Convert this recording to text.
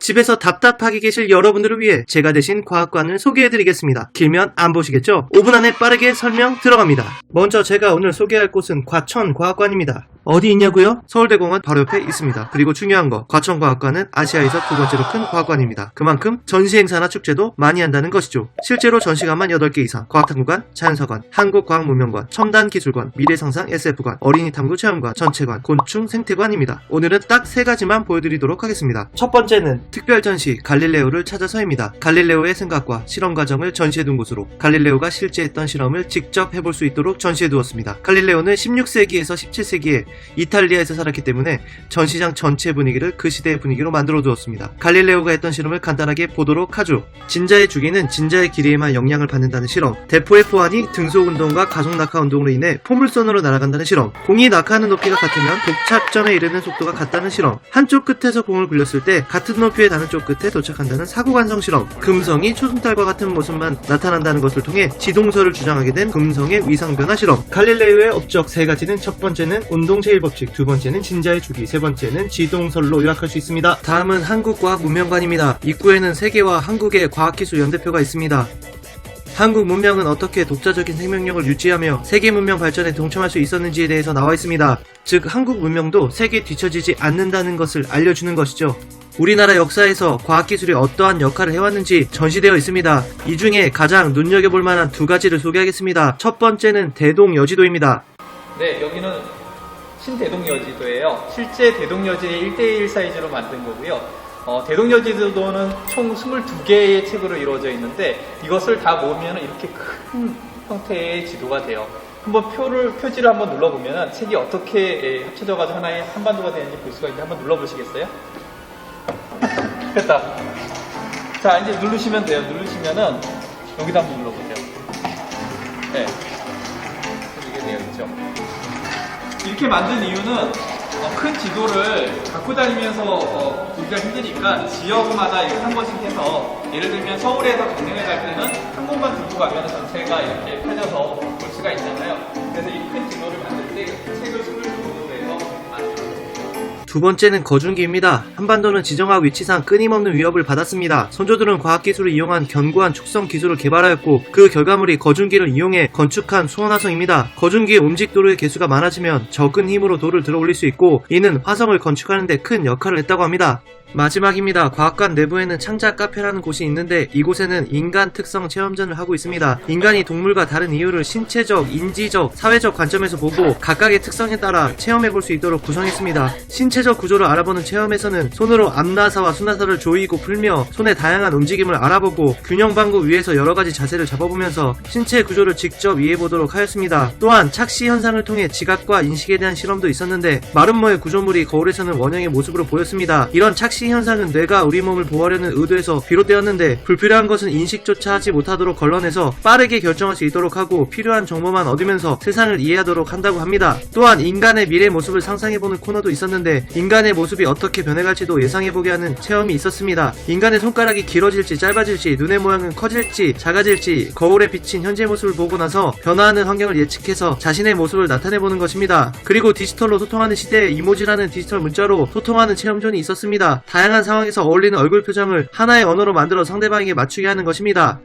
집에서 답답하게 계실 여러분들을 위해 제가 대신 과학관을 소개해드리겠습니다. 길면 안 보시겠죠? 5분 안에 빠르게 설명 들어갑니다. 먼저 제가 오늘 소개할 곳은 과천과학관입니다. 어디 있냐고요? 서울대공원 바로 옆에 있습니다. 그리고 중요한 거, 과천과학관은 아시아에서 두 번째로 큰 과학관입니다. 그만큼 전시 행사나 축제도 많이 한다는 것이죠. 실제로 전시관만 8개 이상, 과학탐구관, 자연사관, 한국과학문명관, 첨단기술관, 미래상상 SF관, 어린이탐구체험관, 전체관, 곤충 생태관입니다. 오늘은 딱 3가지만 보여드리도록 하겠습니다. 첫 번째는 특별전시 갈릴레오를 찾아서입니다. 갈릴레오의 생각과 실험 과정을 전시해둔 곳으로 갈릴레오가 실제 했던 실험을 직접 해볼 수 있도록 전시해두었습니다. 갈릴레오는 16세기에서 17세기에 이탈리아에서 살았기 때문에 전시장 전체 분위기를 그 시대의 분위기로 만들어 두었습니다. 갈릴레오가 했던 실험을 간단하게 보도록 하죠. 진자의 주기는 진자의 길이에만 영향을 받는다는 실험, 대포의 포환이 등속운동과 가속낙하운동으로 인해 포물선으로 날아간다는 실험, 공이 낙하하는 높이가 같으면 도착점에 이르는 속도가 같다는 실험, 한쪽 끝에서 공을 굴렸을 때 같은 높이에 닿는 쪽 끝에 도착한다는 사고관성 실험, 금성이 초승달과 같은 모습만 나타난다는 것을 통해 지동설을 주장하게 된 금성의 위상변화 실험. 갈릴레오의 업적 3가지는 첫 번째는 운동제일법칙, 두 번째는 진자의 주기, 세 번째는 지동설로 요약할 수 있습니다. 다음은 한국과학문명관입니다. 입구에는 세계와 한국의 과학기술 연대표가 있습니다. 한국 문명은 어떻게 독자적인 생명력을 유지하며 세계 문명 발전에 동참할 수 있었는지에 대해서 나와 있습니다. 즉 한국 문명도 세계에 뒤처지지 않는다는 것을 알려주는 것이죠. 우리나라 역사에서 과학기술이 어떠한 역할을 해왔는지 전시되어 있습니다. 이 중에 가장 눈여겨볼 만한 2가지를 소개하겠습니다. 첫 번째는 대동여지도입니다. 네, 여기는 신대동여지도예요. 실제 대동여지의 1:1 사이즈로 만든 거고요. 대동여지도는 총 22개의 책으로 이루어져 있는데 이것을 다 모으면 이렇게 큰 형태의 지도가 돼요. 한번 표지를 한번 눌러보면 책이 어떻게 합쳐져가지고 하나의 한반도가 되는지 볼 수가 있는데 한번 눌러보시겠어요? 됐다. 자, 이제 누르시면 돼요. 누르시면은 여기다 한번 눌러보세요. 네. 이게 되어 있죠. 이렇게 만든 이유는 큰 지도를 갖고 다니면서 보기가 힘드니까 지역마다 이렇게 한 번씩 해서 예를 들면 서울에서 강릉에 갈 때는 한 곳만 들고 가면 전체가 이렇게 펴져서 볼 수가 있잖아요. 그래서 이 큰 지도를 만들 때 책을 22도로 해서 만들었어요. 두 번째는 거중기입니다. 한반도는 지정학 위치상 끊임없는 위협을 받았습니다. 선조들은 과학기술을 이용한 견고한 축성 기술을 개발하였고 그 결과물이 거중기를 이용해 건축한 수원화성입니다. 거중기의 움직도로의 개수가 많아지면 적은 힘으로 돌을 들어 올릴 수 있고 이는 화성을 건축하는 데 큰 역할을 했다고 합니다. 마지막입니다. 과학관 내부에는 창작 카페라는 곳이 있는데 이곳에는 인간 특성 체험전을 하고 있습니다. 인간이 동물과 다른 이유를 신체적, 인지적, 사회적 관점에서 보고 각각의 특성에 따라 체험해볼 수 있도록 구성했습니다. 신체적 구조를 알아보는 체험에서는 손으로 앞나사와 수나사를 조이고 풀며 손의 다양한 움직임을 알아보고 균형방구 위에서 여러가지 자세를 잡아보면서 신체 구조를 직접 이해해보도록 하였습니다. 또한 착시 현상을 통해 지각과 인식에 대한 실험도 있었는데 마름모의 구조물이 거울에서는 원형의 모습으로 보였습니다. 이런 착시 현상은 뇌가 우리 몸을 보호하려는 의도에서 비롯되었는데 불필요한 것은 인식조차 하지 못하도록 걸러내서 빠르게 결정할 수 있도록 하고 필요한 정보만 얻으면서 세상을 이해하도록 한다고 합니다. 또한 인간의 미래 모습을 상상해보는 코너도 있었는데 인간의 모습이 어떻게 변해갈지도 예상해보게 하는 체험이 있었습니다. 인간의 손가락이 길어질지 짧아질지 눈의 모양은 커질지 작아질지 거울에 비친 현재 모습을 보고 나서 변화하는 환경을 예측해서 자신의 모습을 나타내보는 것입니다. 그리고 디지털로 소통하는 시대에 이모지라는 디지털 문자로 소통하는 체험존이 있었습니다. 다양한 상황에서 어울리는 얼굴 표정을 하나의 언어로 만들어 상대방에게 맞추게 하는 것입니다.